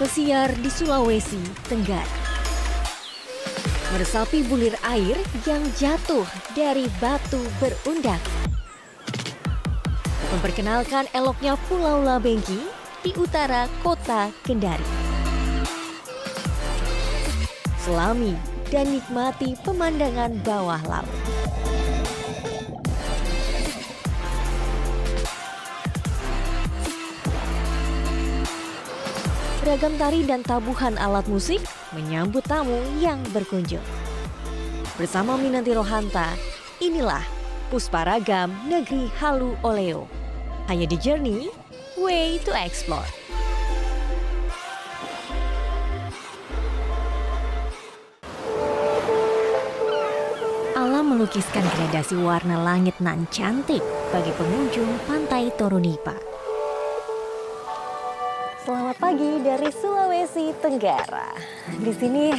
Pesiar di Sulawesi Tenggara. Meresapi bulir air yang jatuh dari batu berundak. Memperkenalkan eloknya Pulau Labengki di utara kota Kendari. Selami dan nikmati pemandangan bawah laut. Beragam tari dan tabuhan alat musik menyambut tamu yang berkunjung. Bersama Minanti Rohanta, inilah Pusparagam Negeri Halu Oleo. Hanya di Journey, Way to Explore. Alam melukiskan gradasi warna langit nan cantik bagi pengunjung Pantai Toronipa. Selamat pagi dari Sulawesi Tenggara. Di sini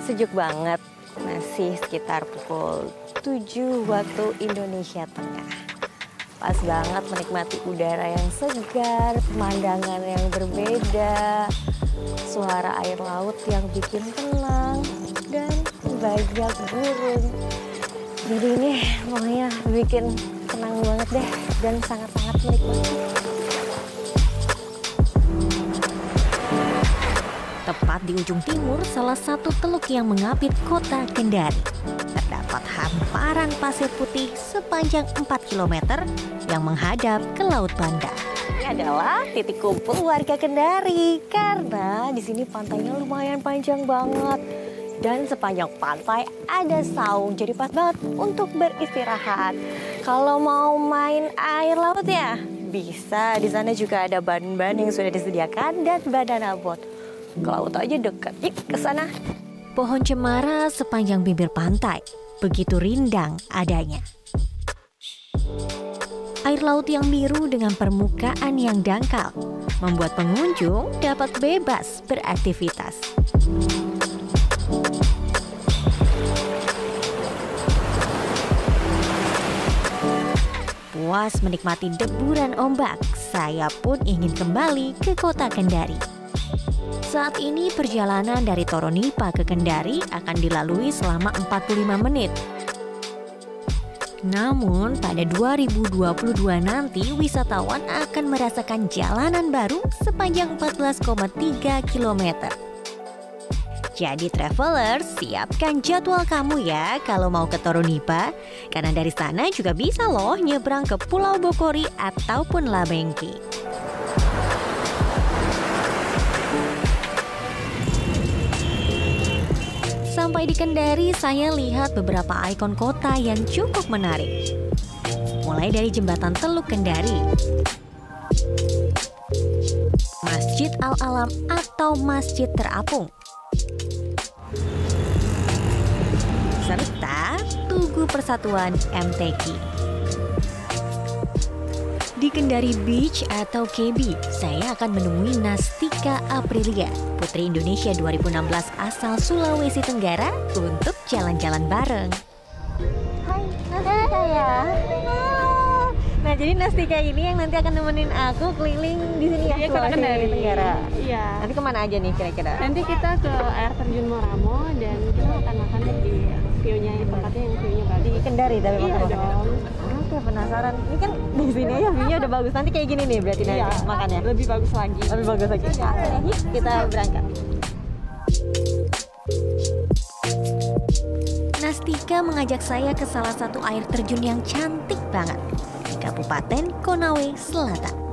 sejuk banget, masih sekitar pukul 7 waktu Indonesia Tengah. Pas banget menikmati udara yang segar, pemandangan yang berbeda, suara air laut yang bikin tenang, dan banyak burung. Jadi ini pokoknya bikin tenang banget deh dan sangat-sangat menikmati. Tepat di ujung timur, salah satu teluk yang mengapit kota Kendari. Terdapat hamparan pasir putih sepanjang 4 km yang menghadap ke Laut Banda. Ini adalah titik kumpul warga Kendari karena di sini pantainya lumayan panjang banget. Dan sepanjang pantai ada saung, jadi pas banget untuk beristirahat. Kalau mau main air laut ya bisa. Di sana juga ada ban-ban yang sudah disediakan dan banana boat. Ke laut aja dekat, yuk ke sana. Pohon cemara sepanjang bibir pantai, begitu rindang adanya. Air laut yang biru dengan permukaan yang dangkal, membuat pengunjung dapat bebas beraktivitas. Puas menikmati deburan ombak, saya pun ingin kembali ke kota Kendari. Saat ini perjalanan dari Toronipa ke Kendari akan dilalui selama 45 menit. Namun pada 2022 nanti wisatawan akan merasakan jalanan baru sepanjang 14,3 km. Jadi travelers, siapkan jadwal kamu ya kalau mau ke Toronipa, karena dari sana juga bisa loh nyebrang ke Pulau Bokori ataupun Labengki. Sampai di Kendari, saya lihat beberapa ikon kota yang cukup menarik. Mulai dari jembatan Teluk Kendari, Masjid Al-Alam atau Masjid Terapung, serta Tugu Persatuan MTQ. Di Kendari Beach atau KB, saya akan menemui Nastika Aprilia, Putri Indonesia 2016 asal Sulawesi Tenggara, untuk jalan-jalan bareng. Hai, Nastika ya. Nah, jadi Nastika ini yang nanti akan nemenin aku keliling di sini ya, Sulawesi Tenggara. Iya. Nanti kemana aja nih kira-kira? Nanti kita ke air terjun Moramo dan kita akan makan di view-nya, tempatnya yang view-nya Bali. Di Kendari tapi iya dong. Oke, penasaran. Ini kan di sini aja view-nya udah bagus. Nanti kayak gini nih berarti Iya, nanti makannya. lebih bagus lagi. Lebih bagus lagi. Yuk, kita berangkat. Nastika mengajak saya ke salah satu air terjun yang cantik banget di Kabupaten Konawe Selatan.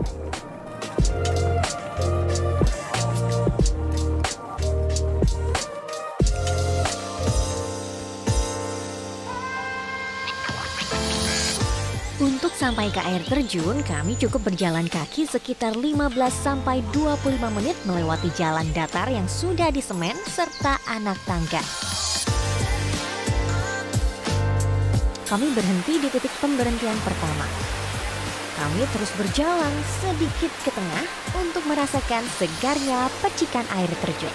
Untuk sampai ke air terjun, kami cukup berjalan kaki sekitar 15-25 menit melewati jalan datar yang sudah disemen serta anak tangga. Kami berhenti di titik pemberhentian pertama. Kami terus berjalan sedikit ke tengah untuk merasakan segarnya percikan air terjun.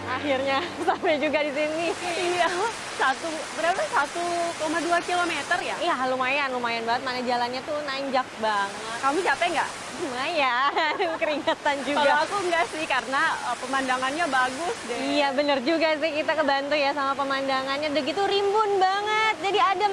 Akhirnya sampai juga di sini. Iya, 1,2 kilometer ya? Iya, lumayan banget. Mana jalannya tuh nanjak banget. Kamu capek nggak? Lumayan, keringetan juga. Kalau aku enggak sih, karena pemandangannya bagus deh. Iya bener juga sih, kita kebantu ya sama pemandangannya. Udah gitu rimbun banget, jadi adem.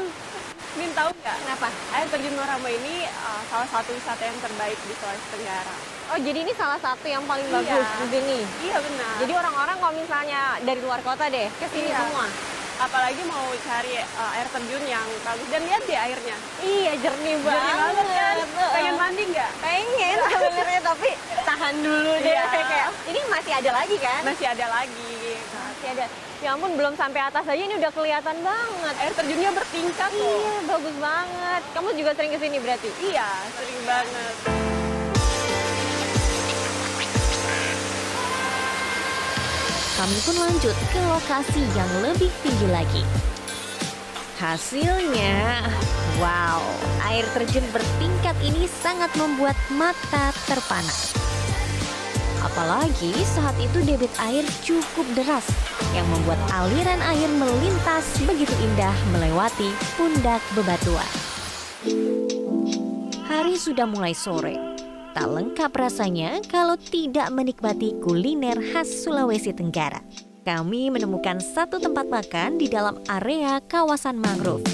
Min, tahu nggak? Kenapa? Air terjun Moramo ini salah satu wisata yang terbaik di Sulawesi Tenggara. Oh jadi ini salah satu yang paling Iya. bagus di sini? Iya benar. Jadi orang-orang kalau misalnya dari luar kota deh, ke sini Iya. semua? Apalagi mau cari air terjun yang bagus. Dan lihat deh airnya. Iya jernih banget. Jernih banget kan? Pengen mandi nggak? Pengen sebenarnya, tapi tahan dulu deh. Iya. Kayak, ini masih ada lagi kan? Masih ada lagi. Masih ada. Ya ampun, belum sampai atas aja ini udah kelihatan banget. Air terjunnya bertingkat loh. Iya, bagus banget. Kamu juga sering kesini berarti? Iya, sering banget. Kami pun lanjut ke lokasi yang lebih tinggi lagi. Hasilnya, wow, air terjun bertingkat ini sangat membuat mata terpana. Apalagi saat itu debit air cukup deras yang membuat aliran air melintas begitu indah melewati pundak bebatuan. Hari sudah mulai sore. Tak lengkap rasanya kalau tidak menikmati kuliner khas Sulawesi Tenggara. Kami menemukan satu tempat makan di dalam area kawasan mangrove.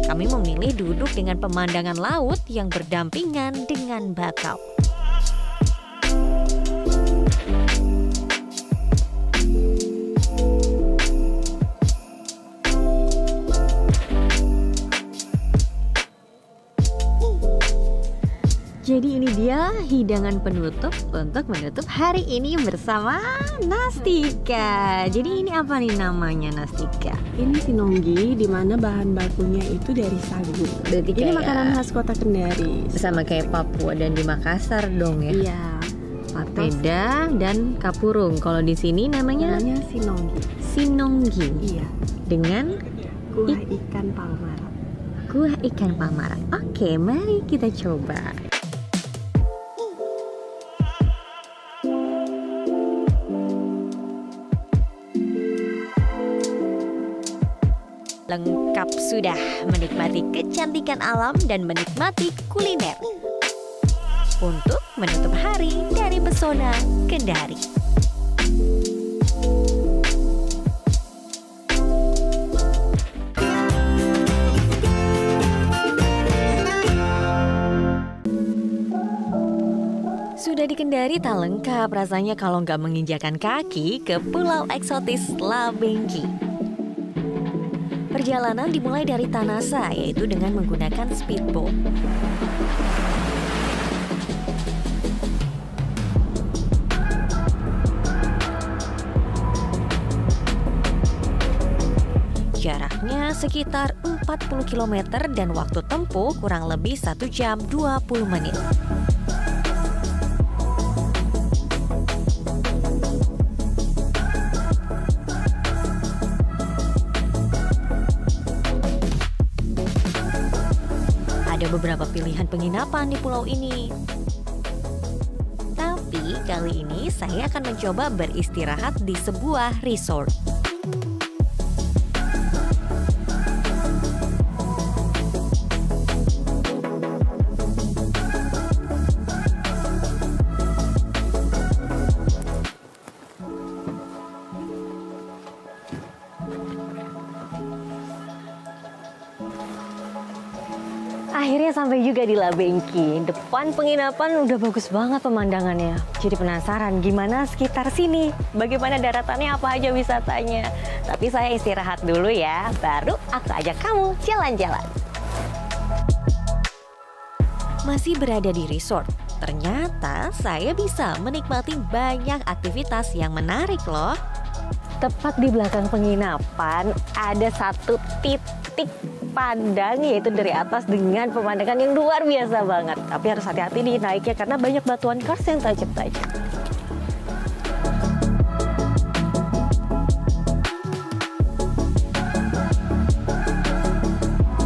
Kami memilih duduk dengan pemandangan laut yang berdampingan dengan bakau. Jadi ini dia hidangan penutup untuk menutup hari ini bersama Nastika. Jadi ini apa nih namanya, Nastika? Ini sinonggi, di mana bahan bakunya itu dari sagu. Berarti Ini makanan khas kota Kendari. sama kayak Papua dan di Makassar dong ya. Iya. Papeda dan kapurung. Kalau di sini namanya sinonggi. sinonggi. Iya. Dengan Kuah ikan palmara. kuah ikan palmara. Oke, mari kita coba. Lengkap sudah menikmati kecantikan alam dan menikmati kuliner. Untuk menutup hari dari pesona Kendari. Sudah di Kendari tak lengkap rasanya kalau nggak menginjakan kaki ke pulau eksotis Labengki. Perjalanan dimulai dari Tanasa, yaitu dengan menggunakan speedboat. Jaraknya sekitar 40 km dan waktu tempuh kurang lebih 1 jam 20 menit. Ada beberapa pilihan penginapan di pulau ini. Tapi kali ini saya akan mencoba beristirahat di sebuah resort. Akhirnya sampai juga di Labengki. Depan penginapan udah bagus banget pemandangannya. Jadi penasaran gimana sekitar sini, bagaimana daratannya, apa aja wisatanya. Tapi saya istirahat dulu ya, baru aku ajak kamu jalan-jalan. Masih berada di resort, ternyata saya bisa menikmati banyak aktivitas yang menarik loh. Tepat di belakang penginapan ada satu titik pandang, yaitu dari atas dengan pemandangan yang luar biasa banget. Tapi harus hati-hati nih naiknya karena banyak batuan kars yang tajam-tajam.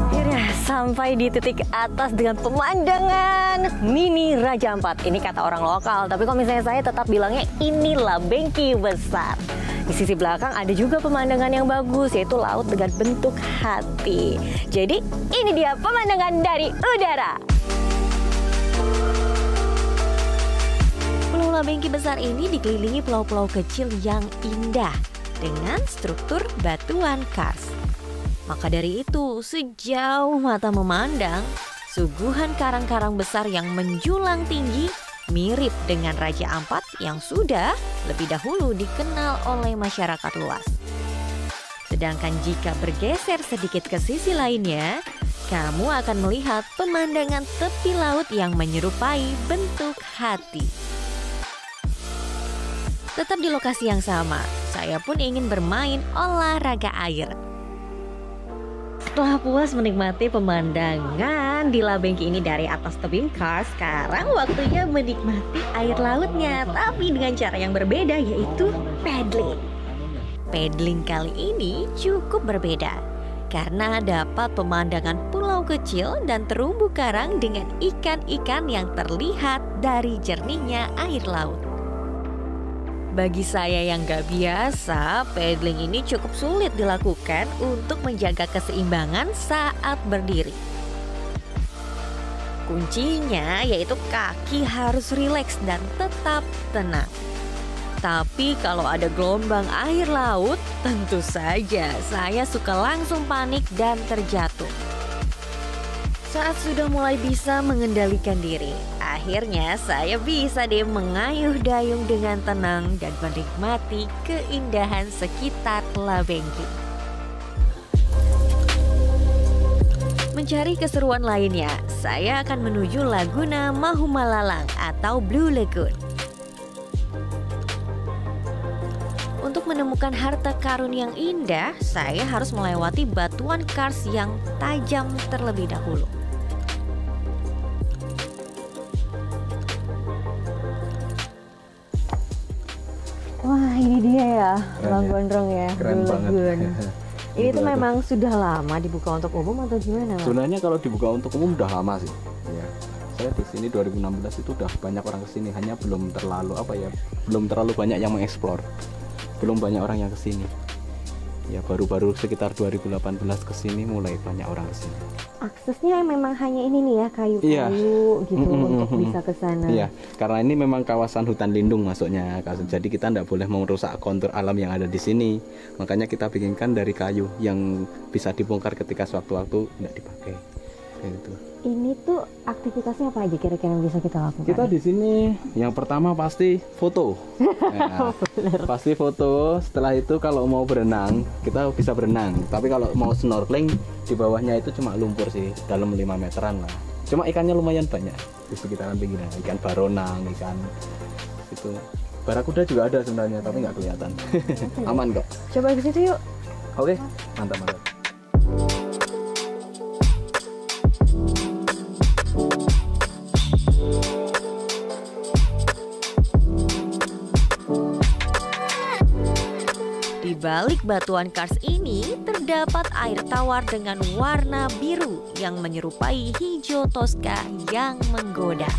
Akhirnya sampai di titik atas dengan pemandangan mini Raja Ampat. Ini kata orang lokal, tapi kalau misalnya saya tetap bilangnya ini Labengki besar. Di sisi belakang ada juga pemandangan yang bagus, yaitu laut dengan bentuk hati. Jadi ini dia pemandangan dari udara. Pulau Labengki besar ini dikelilingi pulau-pulau kecil yang indah dengan struktur batuan kars. Maka dari itu, sejauh mata memandang, suguhan karang-karang besar yang menjulang tinggi mirip dengan Raja Ampat yang sudah lebih dahulu dikenal oleh masyarakat luas. Sedangkan jika bergeser sedikit ke sisi lainnya, kamu akan melihat pemandangan tepi laut yang menyerupai bentuk hati. Tetap di lokasi yang sama, saya pun ingin bermain olahraga air. Setelah puas menikmati pemandangan di Labengki ini dari atas tebing kars, sekarang waktunya menikmati air lautnya, tapi dengan cara yang berbeda, yaitu paddling. Paddling kali ini cukup berbeda karena dapat pemandangan pulau kecil dan terumbu karang dengan ikan-ikan yang terlihat dari jernihnya air laut. Bagi saya yang gak biasa, paddling ini cukup sulit dilakukan untuk menjaga keseimbangan saat berdiri. Kuncinya yaitu kaki harus rileks dan tetap tenang. Tapi kalau ada gelombang air laut, tentu saja saya suka langsung panik dan terjatuh. Saat sudah mulai bisa mengendalikan diri, akhirnya saya bisa deh mengayuh dayung dengan tenang dan menikmati keindahan sekitar Labengki. Mencari keseruan lainnya, saya akan menuju Laguna Mahumalalang atau Blue Lagoon. Untuk menemukan harta karun yang indah, saya harus melewati batuan kars yang tajam terlebih dahulu. Wah, ini dia ya, Bang Gondrong ya, Keren Blue banget. Lagoon. Ini tuh memang sudah lama dibuka untuk umum atau gimana, Mas? Sebenarnya kalau dibuka untuk umum udah lama sih. Ya. Saya di sini 2016 itu udah banyak orang kesini, hanya belum terlalu banyak yang mengeksplor. Belum banyak orang yang kesini. Ya baru-baru sekitar 2018 kesini mulai banyak orang kesini. Aksesnya memang hanya ini nih ya, kayu-kayu gitu untuk bisa ke sana. Iya, karena ini memang kawasan hutan lindung masuknya. Jadi kita tidak boleh merusak kontur alam yang ada di sini. Makanya kita bikinkan dari kayu yang bisa dibongkar ketika sewaktu-waktu tidak dipakai. Gitu. Ini tuh aktivitasnya apa aja kira-kira yang bisa kita lakukan? Kita di sini yang pertama pasti foto. Nah, pasti foto. Setelah itu kalau mau berenang, kita bisa berenang. Tapi kalau mau snorkeling, di bawahnya itu cuma lumpur sih, dalam 5 meteran lah. Cuma ikannya lumayan banyak di sekitaran pinggiran. Ikan baronang, ikan itu. Barakuda juga ada sebenarnya, tapi nggak kelihatan. Aman kok. Coba ke situ yuk. Oke, mantap. Di balik batuan kars ini terdapat air tawar dengan warna biru yang menyerupai hijau Tosca yang menggoda.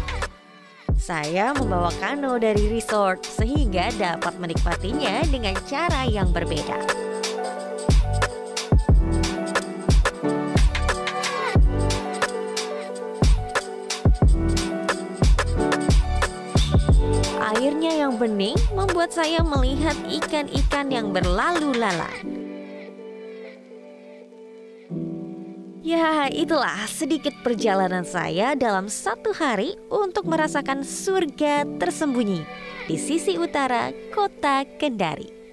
Saya membawa kano dari resort sehingga dapat menikmatinya dengan cara yang berbeda. Airnya yang bening membuat saya melihat ikan-ikan yang berlalu lalang. Ya, itulah sedikit perjalanan saya dalam satu hari untuk merasakan surga tersembunyi di sisi utara kota Kendari.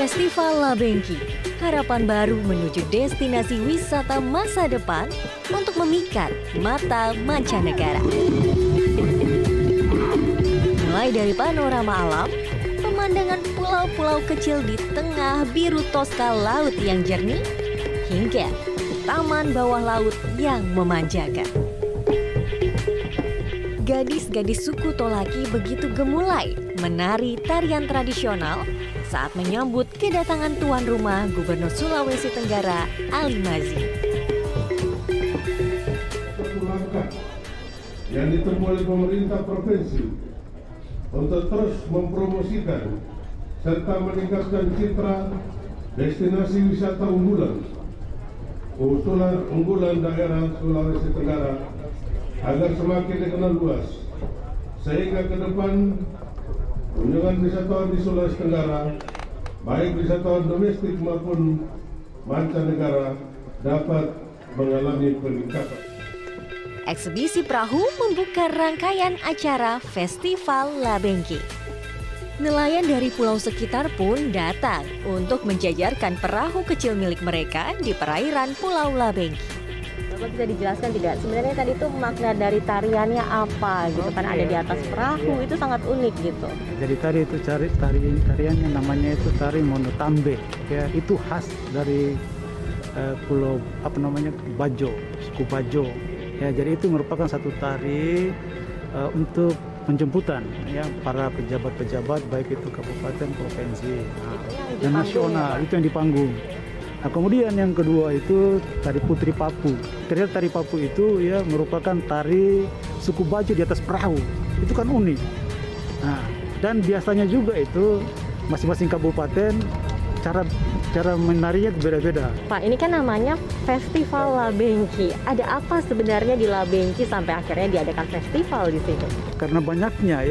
Festival Labengki, harapan baru menuju destinasi wisata masa depan untuk memikat mata mancanegara. Mulai dari panorama alam, pemandangan pulau-pulau kecil di tengah biru Tosca laut yang jernih, hingga taman bawah laut yang memanjakan. Gadis-gadis suku Tolaki begitu gemulai menari tarian tradisional saat menyambut kedatangan tuan rumah Gubernur Sulawesi Tenggara, Ali Mazzi. Satu langkah yang ditempuh oleh pemerintah provinsi untuk terus mempromosikan serta meningkatkan citra destinasi wisata unggulan daerah Sulawesi Tenggara agar semakin dikenal luas, sehingga ke depan kunjungan wisatawan di Sulawesi Tenggara, baik wisatawan domestik maupun mancanegara, dapat mengalami peningkatan. Eksebisi perahu membuka rangkaian acara Festival Labengki. Nelayan dari pulau sekitar pun datang untuk menjajarkan perahu kecil milik mereka di perairan Pulau Labengki. Bapak bisa dijelaskan tidak? Sebenarnya tadi itu makna dari tariannya apa gitu kan, ada di atas perahu, itu sangat unik gitu. Jadi tadi itu tariannya namanya itu tari Monotambe. Ya, itu khas dari pulau Bajo, suku Bajo. Ya, jadi itu merupakan satu tari untuk penjemputan ya para pejabat-pejabat baik itu kabupaten, provinsi, dan nasional, itu yang di panggung. Nah, kemudian yang kedua itu tari Putri Papu. Ternyata tari Papu itu ya merupakan tari suku Bajo di atas perahu. Itu kan unik. Nah, dan biasanya juga itu masing-masing kabupaten cara menarinya beda-beda. Pak, ini kan namanya Festival Labengki. Ada apa sebenarnya di Labengki sampai akhirnya diadakan festival di sini? Karena banyaknya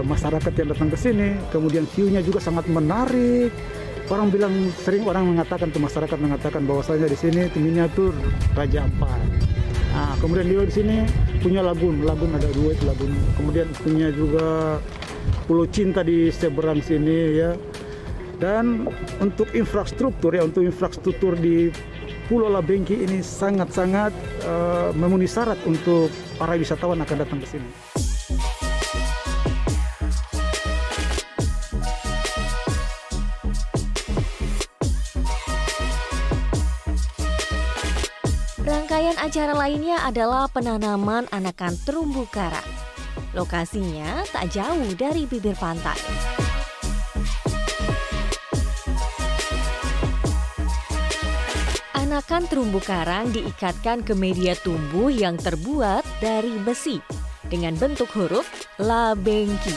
masyarakat yang datang ke sini, kemudian view-nya juga sangat menarik. Orang mengatakan tuh, masyarakat mengatakan bahwasanya di sini itu miniatur Raja Ampat. Nah, kemudian dia di sini punya lagun ada 2 itu lagun. Kemudian punya juga Pulau Cinta di seberang sini ya. Dan untuk infrastruktur di Pulau Labengki ini sangat-sangat memenuhi syarat untuk para wisatawan akan datang ke sini. Rangkaian acara lainnya adalah penanaman anakan terumbu karang. Lokasinya tak jauh dari bibir pantai. Anakan terumbu karang diikatkan ke media tumbuh yang terbuat dari besi dengan bentuk huruf Labengki.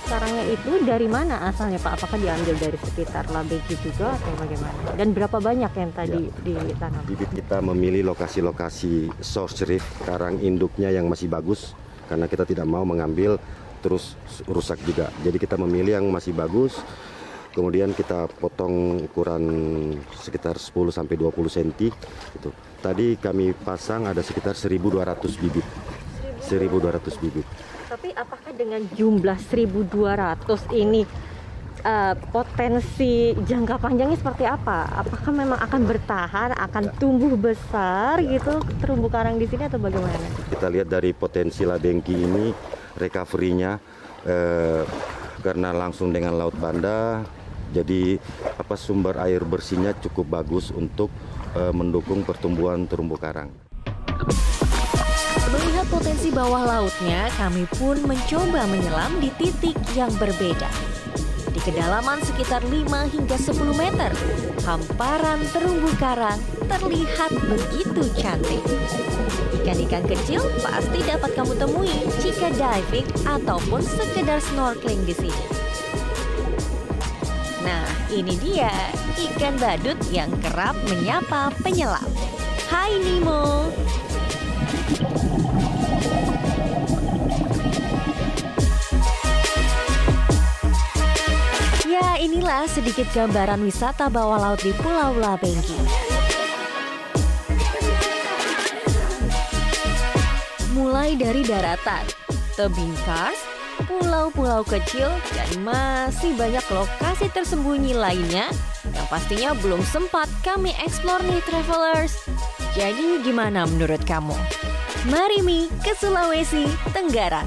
Karangnya itu dari mana asalnya Pak? Apakah diambil dari sekitar Labengki juga atau bagaimana? Dan berapa banyak yang tadi ditanam? Bibit kita memilih lokasi-lokasi source reef karang induknya yang masih bagus, karena kita tidak mau mengambil terus rusak juga. Jadi kita memilih yang masih bagus, kemudian kita potong ukuran sekitar 10-20 cm. Itu. Tadi kami pasang ada sekitar 1.200 bibit. 1.200 bibit. Tapi apakah dengan jumlah 1.200 ini potensi jangka panjangnya seperti apa? Apakah memang akan bertahan, akan tumbuh besar gitu terumbu karang di sini atau bagaimana? Kita lihat dari potensi Labengki ini, recovery-nya karena langsung dengan Laut Banda, jadi sumber air bersihnya cukup bagus untuk mendukung pertumbuhan terumbu karang. Melihat potensi bawah lautnya, kami pun mencoba menyelam di titik yang berbeda. Di kedalaman sekitar 5 hingga 10 meter, hamparan terumbu karang terlihat begitu cantik. Ikan-ikan kecil pasti dapat kamu temui jika diving ataupun sekedar snorkeling di sini. Nah, ini dia ikan badut yang kerap menyapa penyelam. Hai Nemo! Ya, inilah sedikit gambaran wisata bawah laut di Pulau Labengki. Mulai dari daratan, tebing kars, pulau-pulau kecil, dan masih banyak lokasi tersembunyi lainnya yang pastinya belum sempat kami explore nih travelers. Jadi gimana menurut kamu? Mari ke Sulawesi Tenggara.